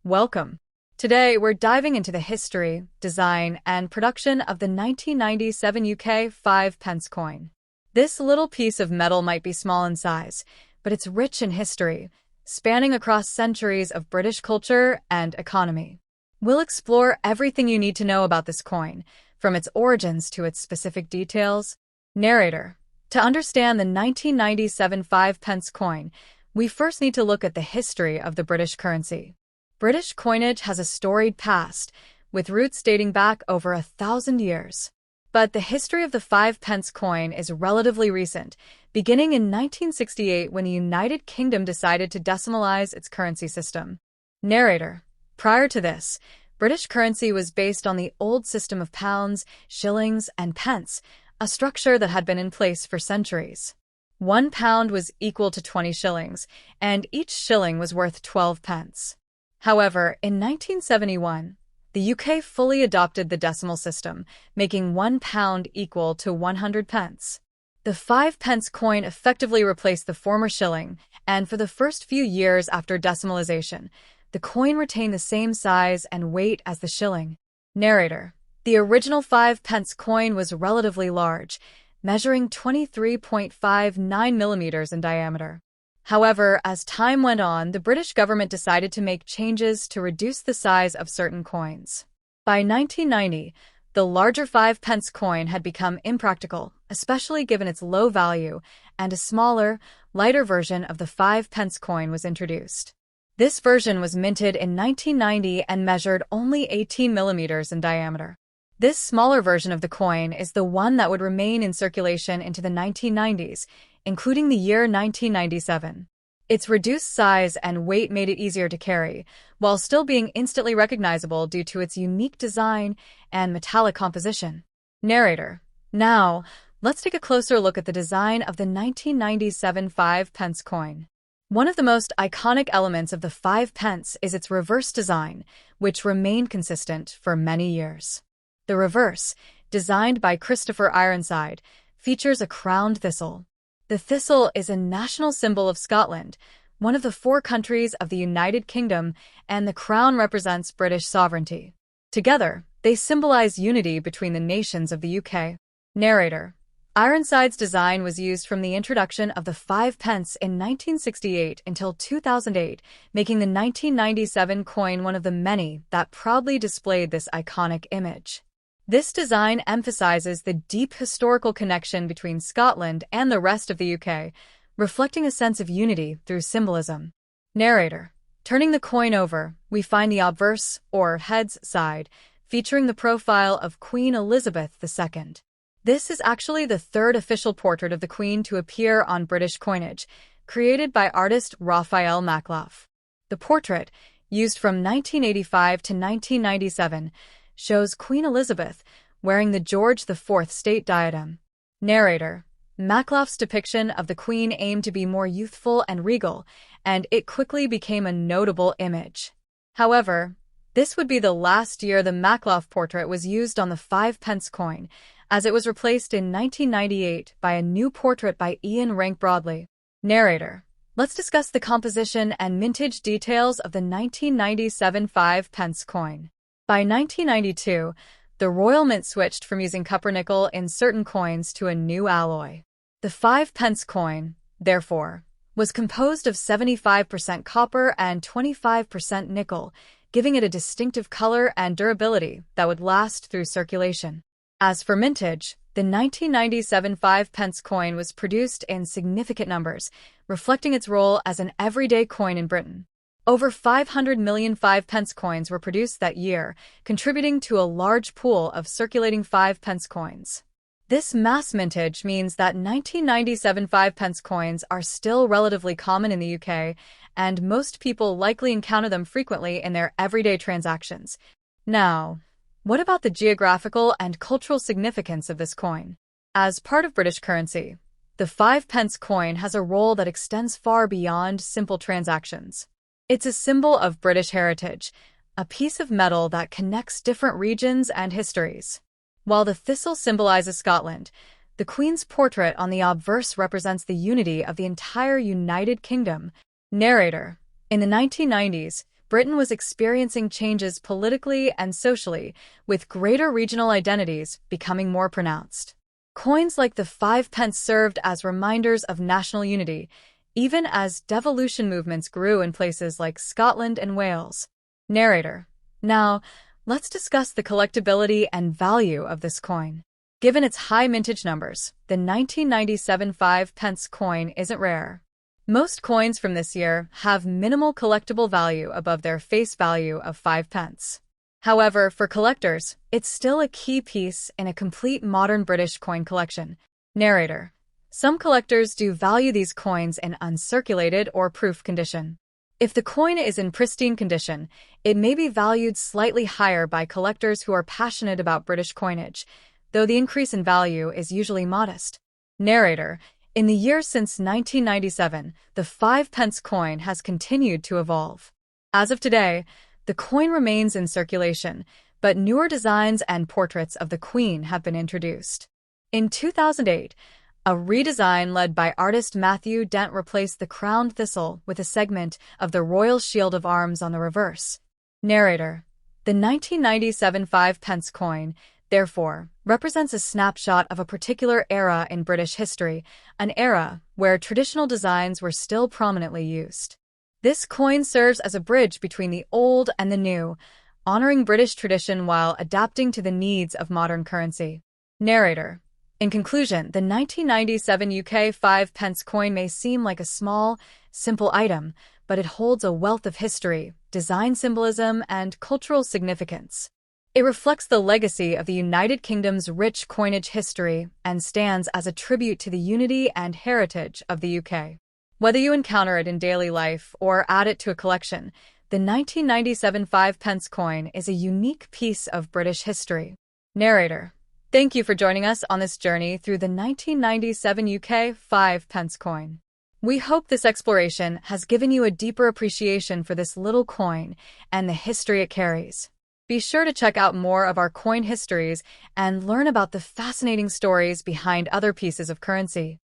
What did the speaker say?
Welcome. Today, we're diving into the history, design, and production of the 1997 UK 5 pence coin. This little piece of metal might be small in size, but it's rich in history, spanning across centuries of British culture and economy. We'll explore everything you need to know about this coin, from its origins to its specific details. Narrator. To understand the 1997 5 pence coin, we first need to look at the history of the British currency. British coinage has a storied past, with roots dating back over 1,000 years. But the history of the 5 pence coin is relatively recent, beginning in 1968 when the United Kingdom decided to decimalize its currency system. Narrator. Prior to this, British currency was based on the old system of pounds, shillings, and pence, a structure that had been in place for centuries. 1 pound was equal to 20 shillings, and each shilling was worth 12 pence. However, in 1971, the UK fully adopted the decimal system, making 1 pound equal to 100 pence. The 5 pence coin effectively replaced the former shilling, and for the first few years after decimalization, the coin retained the same size and weight as the shilling. Narrator. The original 5 pence coin was relatively large, measuring 23.59 millimeters in diameter. However, as time went on, the British government decided to make changes to reduce the size of certain coins. By 1990, the larger 5 pence coin had become impractical, especially given its low value, and a smaller, lighter version of the 5 pence coin was introduced. This version was minted in 1990 and measured only 18 millimeters in diameter. This smaller version of the coin is the one that would remain in circulation into the 1990s, including the year 1997. Its reduced size and weight made it easier to carry, while still being instantly recognizable due to its unique design and metallic composition. Narrator. Now, let's take a closer look at the design of the 1997 5 pence coin. One of the most iconic elements of the 5 pence is its reverse design, which remained consistent for many years. The reverse, designed by Christopher Ironside, features a crowned thistle. The thistle is a national symbol of Scotland, one of the 4 countries of the United Kingdom, and the crown represents British sovereignty. Together, they symbolize unity between the nations of the UK. Narrator. Ironside's design was used from the introduction of the 5 pence in 1968 until 2008, making the 1997 coin one of the many that proudly displayed this iconic image. This design emphasizes the deep historical connection between Scotland and the rest of the UK, reflecting a sense of unity through symbolism. Narrator. Turning the coin over, we find the obverse, or heads side, featuring the profile of Queen Elizabeth II. This is actually the 3rd official portrait of the Queen to appear on British coinage, created by artist Raphael Makloff. The portrait, used from 1985 to 1997, shows Queen Elizabeth wearing the George IV state diadem. Narrator. Makloff's depiction of the Queen aimed to be more youthful and regal, and it quickly became a notable image. However, this would be the last year the Makloff portrait was used on the 5 pence coin, as it was replaced in 1998 by a new portrait by Ian Rank Broadley. Narrator. Let's discuss the composition and mintage details of the 1997 5 pence coin. By 1992, the Royal Mint switched from using copper-nickel in certain coins to a new alloy. The 5 pence coin, therefore, was composed of 75% copper and 25% nickel, giving it a distinctive color and durability that would last through circulation. As for mintage, the 1997 5 pence coin was produced in significant numbers, reflecting its role as an everyday coin in Britain. Over 500 million 5 pence coins were produced that year, contributing to a large pool of circulating 5 pence coins. This mass mintage means that 1997 5 pence coins are still relatively common in the UK, and most people likely encounter them frequently in their everyday transactions. Now, what about the geographical and cultural significance of this coin? As part of British currency, the 5 pence coin has a role that extends far beyond simple transactions. It's a symbol of British heritage, a piece of metal that connects different regions and histories. While the thistle symbolizes Scotland, the Queen's portrait on the obverse represents the unity of the entire United Kingdom. Narrator. In the 1990s, Britain was experiencing changes politically and socially, with greater regional identities becoming more pronounced. Coins like the 5 pence served as reminders of national unity, even as devolution movements grew in places like Scotland and Wales. Narrator. Now, let's discuss the collectability and value of this coin. Given its high mintage numbers, the 1997 5 pence coin isn't rare. Most coins from this year have minimal collectible value above their face value of 5 pence. However, for collectors, it's still a key piece in a complete modern British coin collection. Narrator. Some collectors do value these coins in uncirculated or proof condition. If the coin is in pristine condition, it may be valued slightly higher by collectors who are passionate about British coinage, though the increase in value is usually modest. Narrator. In the years since 1997, the 5 pence coin has continued to evolve. As of today, the coin remains in circulation, but newer designs and portraits of the Queen have been introduced. In 2008, a redesign led by artist Matthew Dent replaced the crowned thistle with a segment of the Royal Shield of Arms on the reverse. Narrator. The 1997 5 pence coin, therefore, represents a snapshot of a particular era in British history, an era where traditional designs were still prominently used. This coin serves as a bridge between the old and the new, honoring British tradition while adapting to the needs of modern currency. Narrator. In conclusion, the 1997 UK 5 pence coin may seem like a small, simple item, but it holds a wealth of history, design symbolism, and cultural significance. It reflects the legacy of the United Kingdom's rich coinage history and stands as a tribute to the unity and heritage of the UK. Whether you encounter it in daily life or add it to a collection, the 1997 5 pence coin is a unique piece of British history. Narrator. Thank you for joining us on this journey through the 1997 UK 5 pence coin. We hope this exploration has given you a deeper appreciation for this little coin and the history it carries. Be sure to check out more of our coin histories and learn about the fascinating stories behind other pieces of currency.